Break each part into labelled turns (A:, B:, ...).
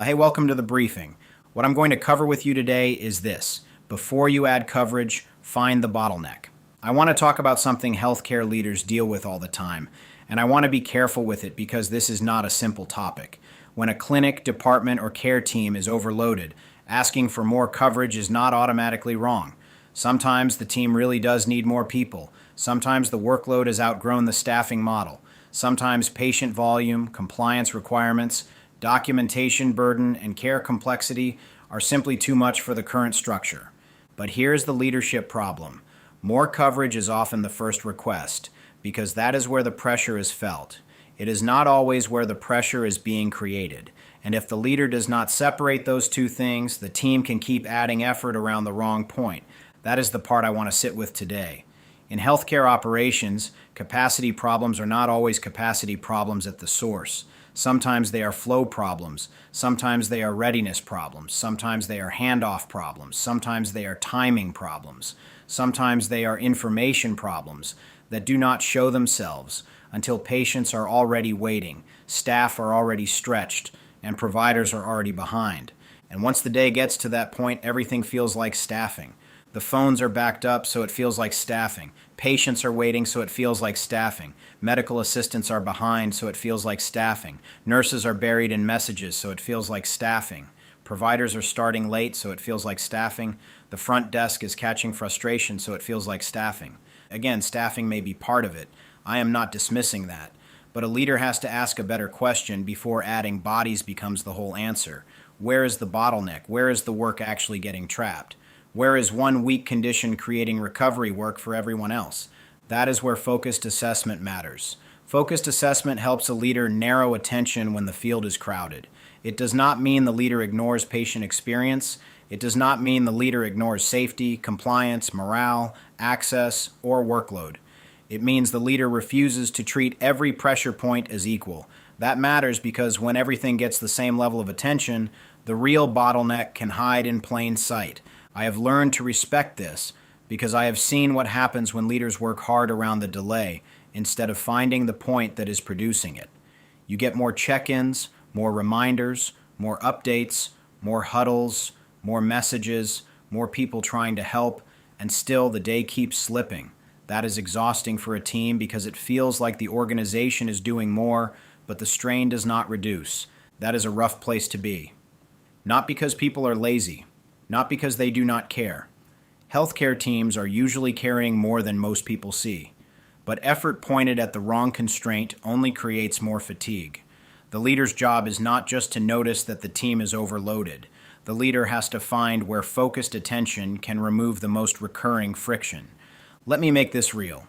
A: Hey, welcome to the briefing. What I'm going to cover with you today is this. Before you add coverage, find the bottleneck. I want to talk about something healthcare leaders deal with all the time, and I want to be careful with it because this is not a simple topic. When a clinic, department, or care team is overloaded, asking for more coverage is not automatically wrong. Sometimes the team really does need more people. Sometimes the workload has outgrown the staffing model. Sometimes patient volume, compliance requirements, documentation burden, and care complexity are simply too much for the current structure. But here's the leadership problem. More coverage is often the first request, because that is where the pressure is felt. It is not always where the pressure is being created. And if the leader does not separate those two things, the team can keep adding effort around the wrong point. That is the part I want to sit with today. In healthcare operations, capacity problems are not always capacity problems at the source. Sometimes they are flow problems. Sometimes they are readiness problems. Sometimes they are handoff problems. Sometimes they are timing problems. Sometimes they are information problems that do not show themselves until patients are already waiting, staff are already stretched, and providers are already behind. And once the day gets to that point, everything feels like staffing. The phones are backed up, so it feels like staffing. Patients are waiting, so it feels like staffing. Medical assistants are behind, so it feels like staffing. Nurses are buried in messages, so it feels like staffing. Providers are starting late, so it feels like staffing. The front desk is catching frustration, so it feels like staffing. Again, staffing may be part of it. I am not dismissing that. But a leader has to ask a better question before adding bodies becomes the whole answer. Where is the bottleneck? Where is the work actually getting trapped? Where is one weak condition creating recovery work for everyone else? That is where focused assessment matters. Focused assessment helps a leader narrow attention when the field is crowded. It does not mean the leader ignores patient experience. It does not mean the leader ignores safety, compliance, morale, access, or workload. It means the leader refuses to treat every pressure point as equal. That matters because when everything gets the same level of attention, the real bottleneck can hide in plain sight. I have learned to respect this because I have seen what happens when leaders work hard around the delay instead of finding the point that is producing it. You get more check-ins, more reminders, more updates, more huddles, more messages, more people trying to help, and still the day keeps slipping. That is exhausting for a team because it feels like the organization is doing more, but the strain does not reduce. That is a rough place to be. Not because people are lazy. Not because they do not care. Healthcare teams are usually carrying more than most people see. But effort pointed at the wrong constraint only creates more fatigue. The leader's job is not just to notice that the team is overloaded. The leader has to find where focused attention can remove the most recurring friction. Let me make this real.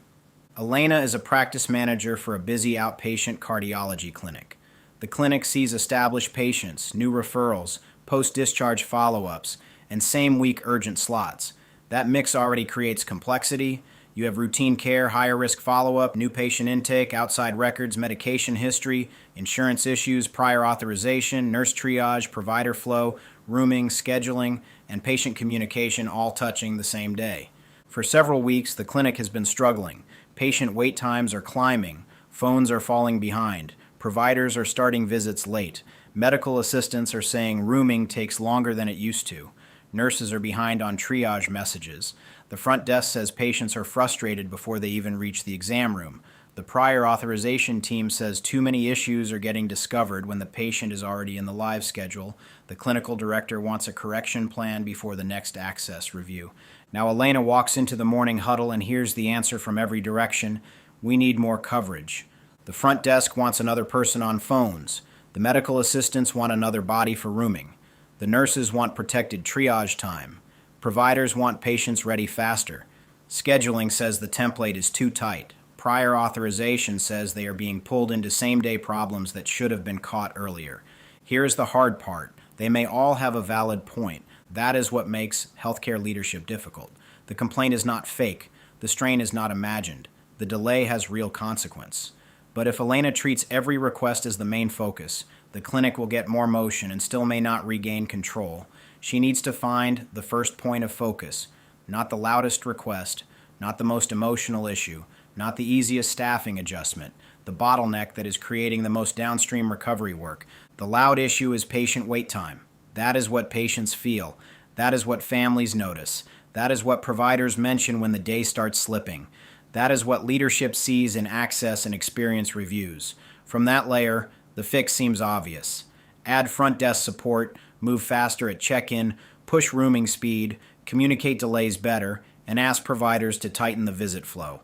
A: Elena is a practice manager for a busy outpatient cardiology clinic. The clinic sees established patients, new referrals, post-discharge follow-ups, and same-week urgent slots. That mix already creates complexity. You have routine care, higher-risk follow-up, new patient intake, outside records, medication history, insurance issues, prior authorization, nurse triage, provider flow, rooming, scheduling, and patient communication all touching the same day. For several weeks, the clinic has been struggling. Patient wait times are climbing. Phones are falling behind. Providers are starting visits late. Medical assistants are saying rooming takes longer than it used to. Nurses are behind on triage messages. The front desk says patients are frustrated before they even reach the exam room. The prior authorization team says too many issues are getting discovered when the patient is already in the live schedule. The clinical director wants a correction plan before the next access review. Now Elena walks into the morning huddle and hears the answer from every direction. We need more coverage. The front desk wants another person on phones. The medical assistants want another body for rooming. The nurses want protected triage time. Providers want patients ready faster. Scheduling says the template is too tight. Prior authorization says they are being pulled into same-day problems that should have been caught earlier. Here's the hard part. They may all have a valid point. That is what makes healthcare leadership difficult. The complaint is not fake. The strain is not imagined. The delay has real consequence. But if Elena treats every request as the main focus, the clinic will get more motion and still may not regain control. She needs to find the first point of focus, not the loudest request, not the most emotional issue, not the easiest staffing adjustment, the bottleneck that is creating the most downstream recovery work. The loud issue is patient wait time. That is what patients feel. That is what families notice. That is what providers mention when the day starts slipping. That is what leadership sees in access and experience reviews. From that layer, the fix seems obvious. Add front desk support, move faster at check-in, push rooming speed, communicate delays better, and ask providers to tighten the visit flow.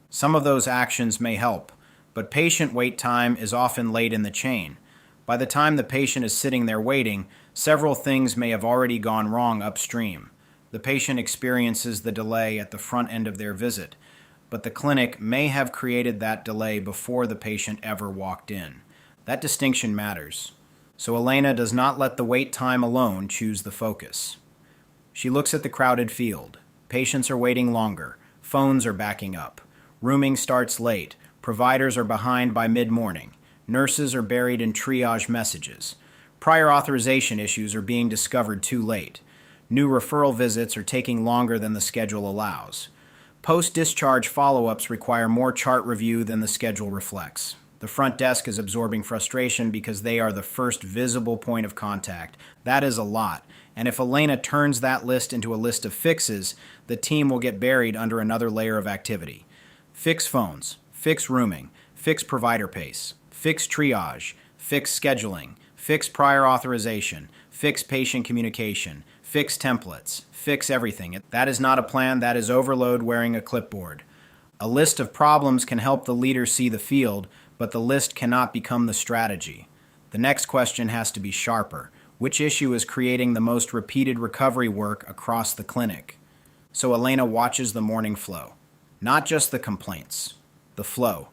A: Some of those actions may help, but patient wait time is often late in the chain. By the time the patient is sitting there waiting, several things may have already gone wrong upstream. The patient experiences the delay at the front end of their visit, but the clinic may have created that delay before the patient ever walked in. That distinction matters. So Elena does not let the wait time alone choose the focus. She looks at the crowded field. Patients are waiting longer. Phones are backing up. Rooming starts late. Providers are behind by mid-morning. Nurses are buried in triage messages. Prior authorization issues are being discovered too late. New referral visits are taking longer than the schedule allows. Post-discharge follow-ups require more chart review than the schedule reflects. The front desk is absorbing frustration because they are the first visible point of contact. That is a lot. And if Elena turns that list into a list of fixes, the team will get buried under another layer of activity. Fix phones, fix rooming, fix provider pace, fix triage, fix scheduling, fix prior authorization, fix patient communication, fix templates, fix everything. That is not a plan, that is overload wearing a clipboard. A list of problems can help the leader see the field, but the list cannot become the strategy. The next question has to be sharper. Which issue is creating the most repeated recovery work across the clinic? So Elena watches the morning flow. Not just the complaints, the flow.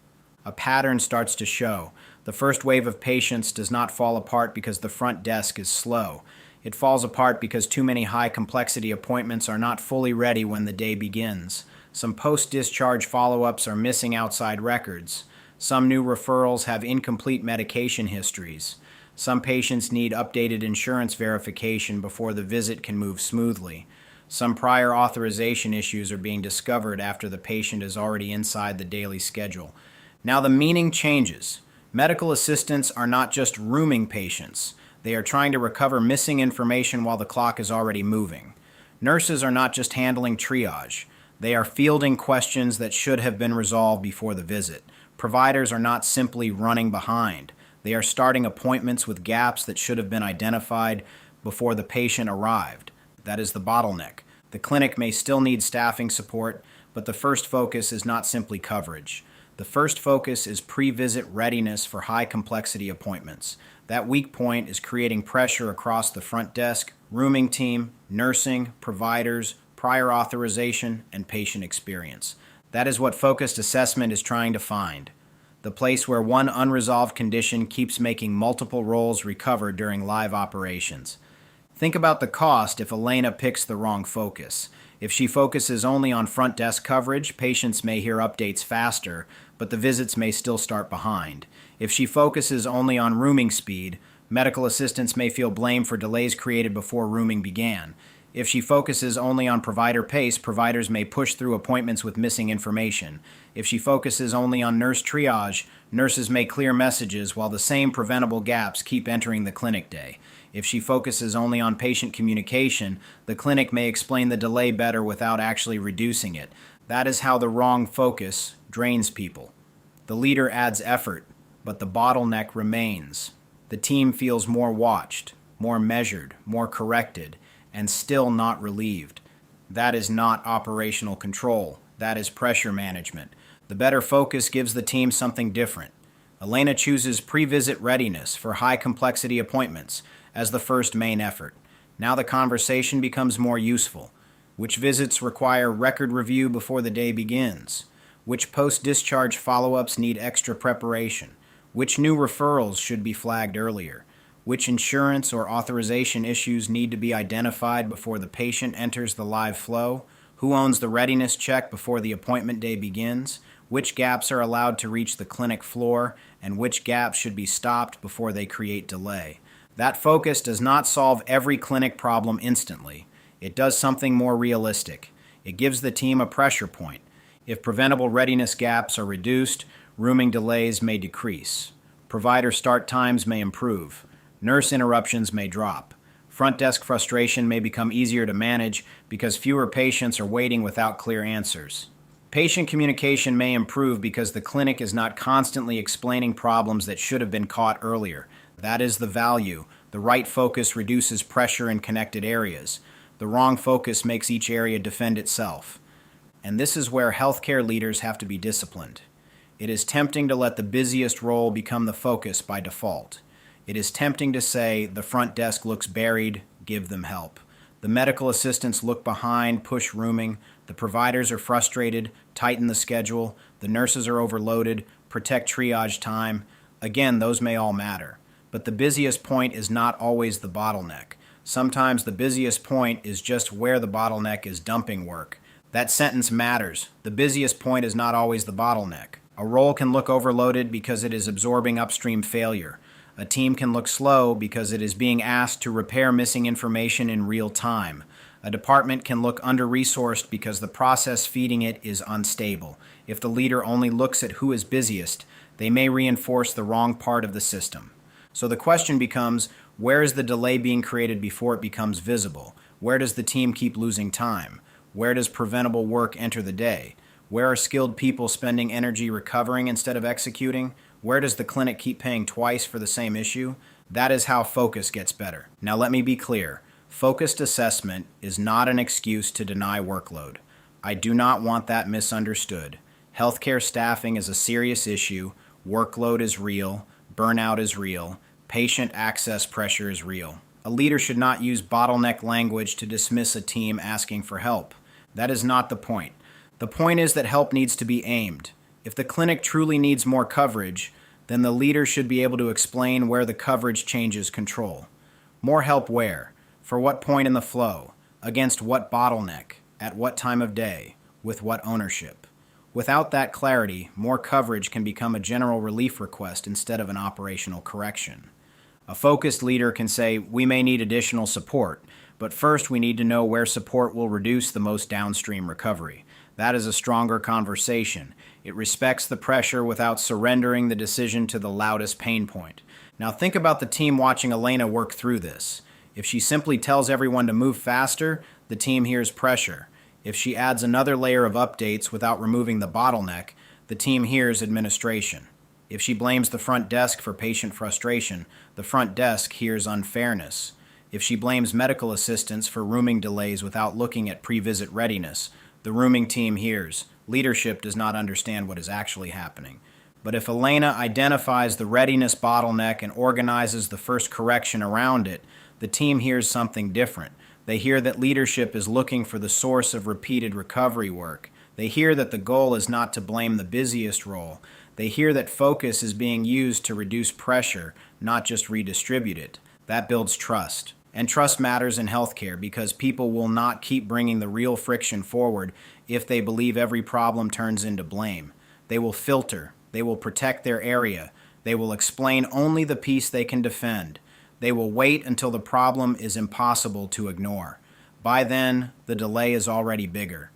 A: A pattern starts to show. The first wave of patients does not fall apart because the front desk is slow. It falls apart because too many high-complexity appointments are not fully ready when the day begins. Some post-discharge follow-ups are missing outside records. Some new referrals have incomplete medication histories. Some patients need updated insurance verification before the visit can move smoothly. Some prior authorization issues are being discovered after the patient is already inside the daily schedule. Now the meaning changes. Medical assistants are not just rooming patients. They are trying to recover missing information while the clock is already moving. Nurses are not just handling triage. They are fielding questions that should have been resolved before the visit. Providers are not simply running behind. They are starting appointments with gaps that should have been identified before the patient arrived. That is the bottleneck. The clinic may still need staffing support, but the first focus is not simply coverage. The first focus is pre-visit readiness for high-complexity appointments. That weak point is creating pressure across the front desk, rooming team, nursing, providers, prior authorization, and patient experience. That is what focused assessment is trying to find. The place where one unresolved condition keeps making multiple roles recover during live operations. Think about the cost if Elena picks the wrong focus. If she focuses only on front desk coverage, patients may hear updates faster, but the visits may still start behind. If she focuses only on rooming speed, medical assistants may feel blame for delays created before rooming began. If she focuses only on provider pace, providers may push through appointments with missing information. If she focuses only on nurse triage, nurses may clear messages while the same preventable gaps keep entering the clinic day. If she focuses only on patient communication, the clinic may explain the delay better without actually reducing it. That is how the wrong focus drains people. The leader adds effort, but the bottleneck remains. The team feels more watched, more measured, more corrected, and still not relieved. That is not operational control. That is pressure management. The better focus gives the team something different. Elena chooses pre-visit readiness for high-complexity appointments as the first main effort. Now the conversation becomes more useful. Which visits require record review before the day begins? Which post-discharge follow-ups need extra preparation? Which new referrals should be flagged earlier? Which insurance or authorization issues need to be identified before the patient enters the live flow? Who owns the readiness check before the appointment day begins? Which gaps are allowed to reach the clinic floor? And which gaps should be stopped before they create delay? That focus does not solve every clinic problem instantly. It does something more realistic. It gives the team a pressure point. If preventable readiness gaps are reduced, rooming delays may decrease. Provider start times may improve. Nurse interruptions may drop. Front desk frustration may become easier to manage because fewer patients are waiting without clear answers. Patient communication may improve because the clinic is not constantly explaining problems that should have been caught earlier. That is the value. The right focus reduces pressure in connected areas. The wrong focus makes each area defend itself. And this is where healthcare leaders have to be disciplined. It is tempting to let the busiest role become the focus by default. It is tempting to say, the front desk looks buried, give them help. The medical assistants look behind, push rooming. The providers are frustrated, tighten the schedule. The nurses are overloaded, protect triage time. Again, those may all matter. But the busiest point is not always the bottleneck. Sometimes the busiest point is just where the bottleneck is dumping work. That sentence matters. The busiest point is not always the bottleneck. A role can look overloaded because it is absorbing upstream failure. A team can look slow because it is being asked to repair missing information in real time. A department can look under-resourced because the process feeding it is unstable. If the leader only looks at who is busiest, they may reinforce the wrong part of the system. So the question becomes, where is the delay being created before it becomes visible? Where does the team keep losing time? Where does preventable work enter the day? Where are skilled people spending energy recovering instead of executing? Where does the clinic keep paying twice for the same issue? That is how focus gets better. Now let me be clear. Focused assessment is not an excuse to deny workload. I do not want that misunderstood. Healthcare staffing is a serious issue. Workload is real. Burnout is real. Patient access pressure is real. A leader should not use bottleneck language to dismiss a team asking for help. That is not the point. The point is that help needs to be aimed. If the clinic truly needs more coverage, then the leader should be able to explain where the coverage changes control. More help where? For what point in the flow? Against what bottleneck? At what time of day? With what ownership? Without that clarity, more coverage can become a general relief request instead of an operational correction. A focused leader can say, we may need additional support, but first we need to know where support will reduce the most downstream recovery. That is a stronger conversation. It respects the pressure without surrendering the decision to the loudest pain point. Now think about the team watching Elena work through this. If she simply tells everyone to move faster, the team hears pressure. If she adds another layer of updates without removing the bottleneck, the team hears administration. If she blames the front desk for patient frustration, the front desk hears unfairness. If she blames medical assistants for rooming delays without looking at pre-visit readiness, the rooming team hears. Leadership does not understand what is actually happening. But if Elena identifies the readiness bottleneck and organizes the first correction around it, the team hears something different. They hear that leadership is looking for the source of repeated recovery work. They hear that the goal is not to blame the busiest role. They hear that focus is being used to reduce pressure, not just redistribute it. That builds trust. And trust matters in healthcare because people will not keep bringing the real friction forward if they believe every problem turns into blame. They will filter. They will protect their area. They will explain only the piece they can defend. They will wait until the problem is impossible to ignore. By then, the delay is already bigger.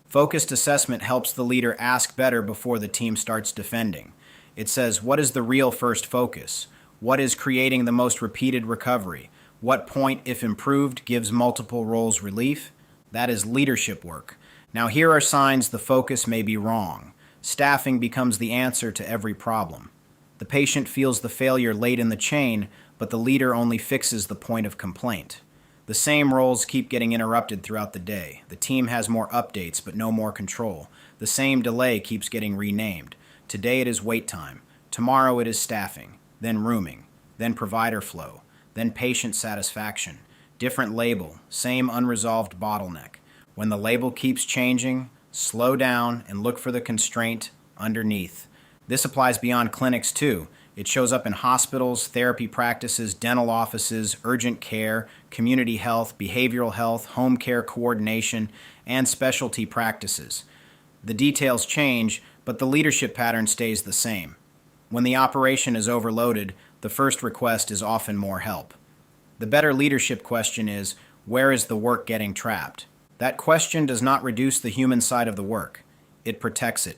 A: Focused assessment helps the leader ask better before the team starts defending. It says, what is the real first focus? What is creating the most repeated recovery? What point, if improved, gives multiple roles relief? That is leadership work. Now here are signs the focus may be wrong. Staffing becomes the answer to every problem. The patient feels the failure late in the chain, but the leader only fixes the point of complaint. The same roles keep getting interrupted throughout the day. The team has more updates, but no more control. The same delay keeps getting renamed. Today it is wait time. Tomorrow it is staffing, then rooming, then provider flow, then patient satisfaction. Different label, same unresolved bottleneck. When the label keeps changing, slow down and look for the constraint underneath. This applies beyond clinics too. It shows up in hospitals, therapy practices, dental offices, urgent care, community health, behavioral health, home care coordination, and specialty practices. The details change, but the leadership pattern stays the same. When the operation is overloaded, the first request is often more help. The better leadership question is, where is the work getting trapped? That question does not reduce the human side of the work. It protects it.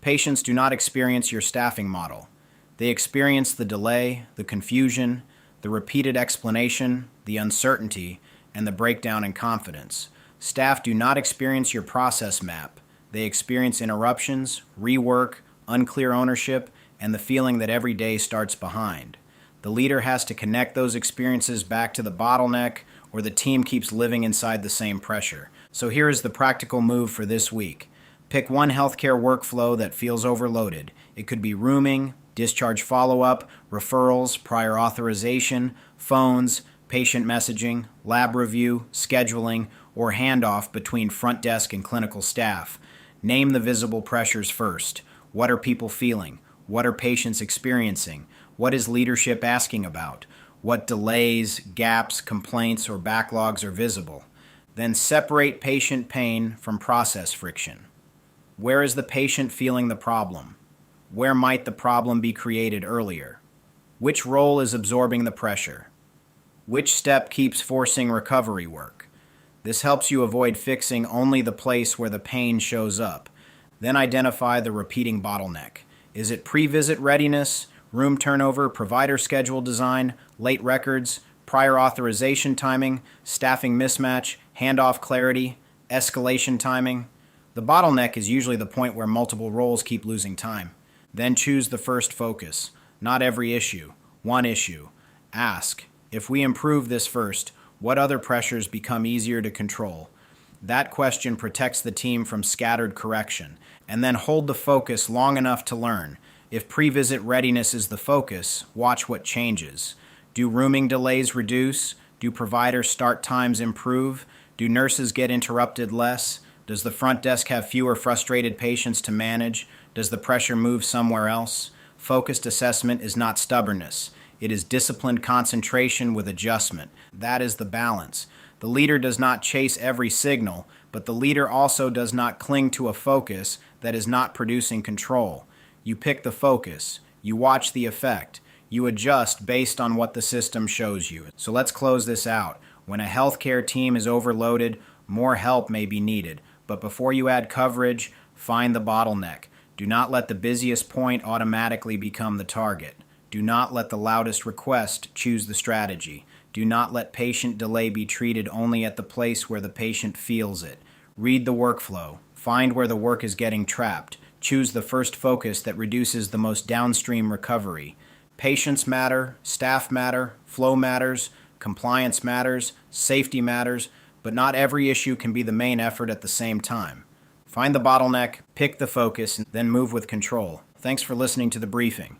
A: Patients do not experience your staffing model. They experience the delay, the confusion, the the repeated explanation, the uncertainty, and the breakdown in confidence. Staff do not experience your process map. They experience interruptions, rework, unclear ownership, and the feeling that every day starts behind. The leader has to connect those experiences back to the bottleneck, or the team keeps living inside the same pressure. So here is the practical move for this week. Pick one healthcare workflow that feels overloaded. It could be rooming, discharge follow-up, referrals, prior authorization, phones, patient messaging, lab review, scheduling, or handoff between front desk and clinical staff. Name the visible pressures first. What are people feeling? What are patients experiencing? What is leadership asking about? What delays, gaps, complaints, or backlogs are visible? Then separate patient pain from process friction. Where is the patient feeling the problem? Where might the problem be created earlier? Which role is absorbing the pressure? Which step keeps forcing recovery work? This helps you avoid fixing only the place where the pain shows up. Then identify the repeating bottleneck. Is it pre-visit readiness, room turnover, provider schedule design, late records, prior authorization timing, staffing mismatch, handoff clarity, escalation timing? The bottleneck is usually the point where multiple roles keep losing time. Then choose the first focus. Not every issue, one issue. Ask, if we improve this first, what other pressures become easier to control? That question protects the team from scattered correction. And then hold the focus long enough to learn. If pre-visit readiness is the focus, watch what changes. Do rooming delays reduce? Do provider start times improve? Do nurses get interrupted less? Does the front desk have fewer frustrated patients to manage? Does the pressure move somewhere else? Focused assessment is not stubbornness. It is disciplined concentration with adjustment. That is the balance. The leader does not chase every signal, but the leader also does not cling to a focus that is not producing control. You pick the focus. You watch the effect. You adjust based on what the system shows you. So let's close this out. When a healthcare team is overloaded, more help may be needed. But before you add coverage, find the bottleneck. Do not let the busiest point automatically become the target. Do not let the loudest request choose the strategy. Do not let patient delay be treated only at the place where the patient feels it. Read the workflow. Find where the work is getting trapped. Choose the first focus that reduces the most downstream recovery. Patients matter, staff matter, flow matters, compliance matters, safety matters, but not every issue can be the main effort at the same time. Find the bottleneck, pick the focus, and then move with control. Thanks for listening to the briefing.